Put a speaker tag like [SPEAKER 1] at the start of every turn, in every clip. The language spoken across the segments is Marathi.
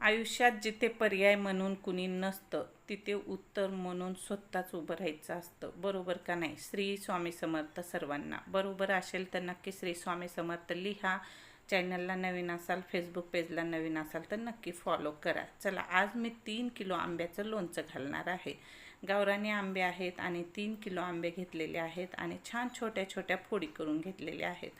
[SPEAKER 1] आयुष्यात जिथे पर्याय म्हणून कुणी नसतं तिथे उत्तर म्हणून स्वतःच उभं राहायचं असतं, बरोबर का नाही? श्री स्वामी समर्थ सर्वांना. बरोबर असेल तर नक्की श्री स्वामी समर्थ लिहा. चॅनलला नवीन असाल, फेसबुक पेजला नवीन असाल तर नक्की फॉलो करा. चला, आज मी 3 किलो आंब्याचं लोणचं घालणार आहे. गावरानी आंबे आहेत आणि 3 किलो आंबे घेतलेले आहेत आणि छान छोट्या छोट्या फोडी करून घेतलेल्या आहेत.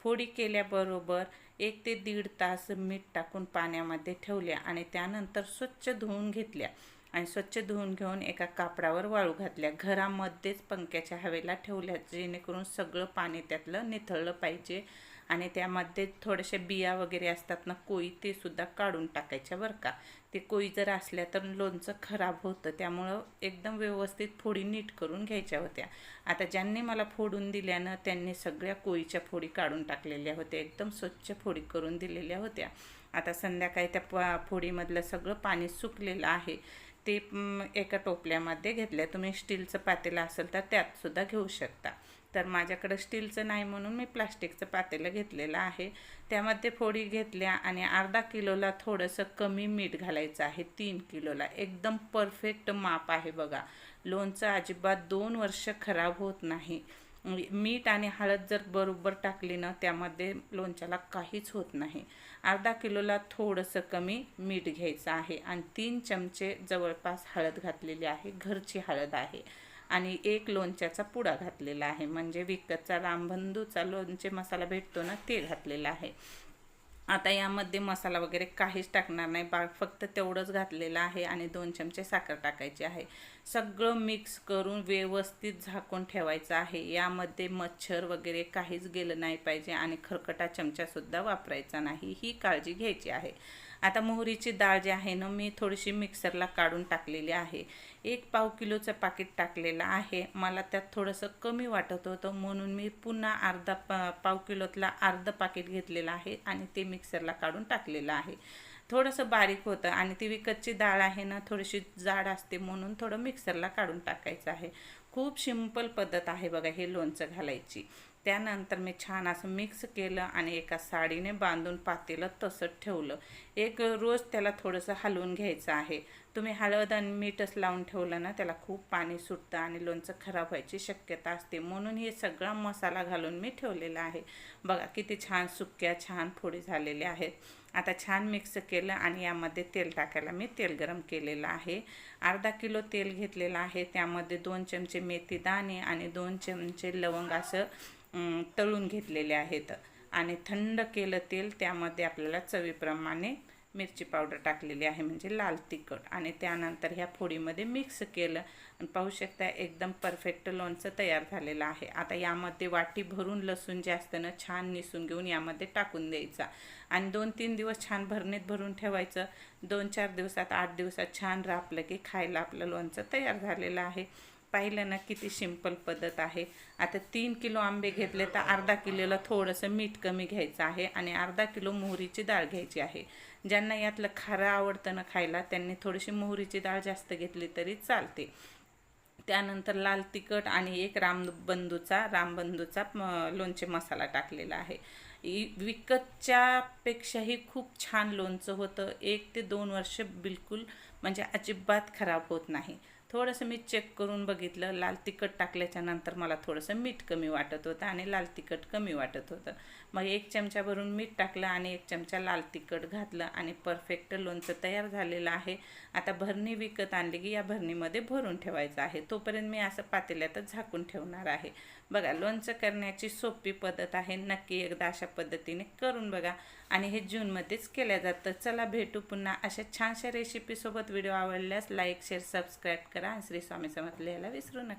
[SPEAKER 1] फोडी केल्याबरोबर 1 ते 1.5 तास मीठ टाकून पाण्यामध्ये ठेवल्या आणि त्यानंतर स्वच्छ धुवून घेतल्या आणि स्वच्छ धुवून घेऊन एका कापडावर वाळू घातल्या. घरामध्येच पंख्याच्या हवेला ठेवल्या, जेणेकरून सगळं पाणी त्यातलं निथळलं पाहिजे. आणि त्यामध्ये थोडेसे बिया वगैरे असतात ना, कोळी, ते सुद्धा काढून टाकायच्या बरं का. ते कोळी जर असल्या तर लोणचं खराब होतं, त्यामुळं एकदम व्यवस्थित फोडी नीट करून घ्यायच्या होत्या. आता ज्यांनी मला फोडून दिल्यानं त्यांनी सगळ्या कोळीच्या फोडी काढून टाकलेल्या होत्या, एकदम स्वच्छ फोडी करून दिलेल्या होत्या. आता संध्याकाळी त्या फोडीमधलं सगळं पाणी सुकलेलं आहे, ते एका टोपल्यामध्ये घेतल्या. तुम्ही स्टीलचं पातेलं असेल तर त्यातसुद्धा घेऊ शकता. तर माझ्याकडं स्टीलचं नाही म्हणून मी प्लास्टिकचं पातेलं घेतलेलं आहे. त्यामध्ये फोडी घेतल्या आणि अर्धा किलोला थोडंसं कमी मीठ घालायचं आहे. 3 किलोला एकदम परफेक्ट माप आहे बघा. लोणचं अजिबात 2 वर्ष खराब होत नाही. मीठ आणि हळद जर बरोबर टाकली ना, त्यामध्ये लोणच्याला काहीच होत नाही. अर्धा किलोला थोडंसं कमी मीठ घ्यायचं आहे आणि 3 चमचे जवळपास हळद घातलेली आहे, घरची हळद आहे. आणि 1 लोणच्याचा पुडा घातलेला आहे, म्हणजे विकतचा रामबंधूचा लोणचे मसाला भेटतो ना, ते घातलेला आहे. आता यामध्ये मसाला वगैरे काहीच टाकणार नाही, फक्त तेवढंच घातलेलं आहे आणि 2 चमचे साखर टाकायची आहे. सगळं मिक्स करून व्यवस्थित झाकून ठेवायचं आहे. यामध्ये मच्छर वगैरे काहीच गेलं नाही पाहिजे आणि खरकटा चमचासुद्धा वापरायचा नाही, ही काळजी घ्यायची आहे. आता मोहरीची डाळ जी आहे ना, मी थोडीशी मिक्सरला काढून टाकलेली आहे. 1 पाव किलोचं पाकीट टाकलेलं आहे. मला त्यात थोडंसं कमी वाटत होतं म्हणून मी पुन्हा पाव किलोतला अर्ध पाकीट घेतलेलं आहे आणि ते मिक्सरला काढून टाकलेलं आहे. थोडंसं बारीक होतं आणि ती विकतची डाळ आहे ना, थोडीशी जाड असते म्हणून थोडं मिक्सरला काढून टाकायचं आहे. खूप सिंपल पद्धत आहे बघा हे लोणचं घालायची. त्यानंतर मी छान असं मिक्स केलं आणि एका साडीने बांधून पातेलं तसंच ठेवलं. एक रोज त्याला थोडंसं हलवून घ्यायचं आहे. तुम्ही हळद आणि मीठच लावून ठेवलं ना, त्याला खूप पाणी सुटतं आणि लोणचं खराब व्हायची शक्यता असते, म्हणून हे सगळा मसाला घालून मी ठेवलेला आहे. बघा किती छान सुक्या छान फोडी झालेल्या आहेत. आता छान मिक्स केलं आणि यामध्ये तेल टाकायला मी तेल गरम केलेलं आहे. अर्धा किलो तेल घेतलेलं आहे. त्यामध्ये 2 चमचे मेथी दाणे आणि 2 चमचे लवंग असं तळून घेतलेले आहेत. आणि थंड केलं तेल, त्यामध्ये आपल्याला चवीप्रमाणे मिरची पावडर टाकलेली आहे, म्हणजे लाल तिखट. आणि त्यानंतर ह्या फोडीमध्ये मिक्स केलं आणि पाहू शकता एकदम परफेक्ट लोणचं तयार झालेलं आहे. आता यामध्ये वाटी भरून लसूण जे असतं ना, छान निसून घेऊन यामध्ये टाकून द्यायचा आणि 2-3 दिवस छान भरणीत भरून ठेवायचं. 2-4 दिवसात 8 दिवसात छान रापलं की खायला आपलं लोणचं तयार झालेलं आहे. पाहिलं ना, किती सिंपल पद्धत आहे. आता 3 किलो आंबे घेतले तर अर्धा किलोला थोडंसं मीठ कमी घ्यायचं आहे आणि अर्धा किलो मोहरीची डाळ घ्यायची आहे. ज्यांना यातलं खारं आवडतं ना खायला, त्यांनी थोडीशी मोहरीची डाळ जास्त घेतली तरी चालते. त्यानंतर लाल तिखट आणि 1 रामबंधूचा लोणचे मसाला टाकलेला आहे. विकतच्या पेक्षाही खूप छान लोणचं होतं. 1 ते 2 वर्ष बिलकुल म्हणजे अजिबात खराब होत नाही. थोडंसं मी चेक करून बघितलं, लाल तिखट टाकल्याच्या नंतर मला थोडंसं मीठ कमी वाटत होतं आणि लाल तिखट कमी वाटत होतं. मग 1 चमचा भरून मीठ टाकलं आणि 1 चमचा लाल तिखट घातलं आणि परफेक्ट लोणचं तयार झालेलं आहे. आता भरणी विकत आणली की या भरणीमध्ये भरून ठेवायचं आहे. तोपर्यंत मी असं पातेल्यातच झाकून ठेवणार आहे. बघा, लोणचं करण्याची सोपी पद्धत आहे. नक्की एकदा अशा पद्धतीने करून बघा आणि हे जूनमध्येच केल्या जातं. चला, भेटू पुन्हा अशा छानशा रेसिपीसोबत. व्हिडिओ आवडल्यास लाईक, शेअर, सबस्क्राईब करा आणि श्री स्वामी समर्थ लिहायला विसरू नका.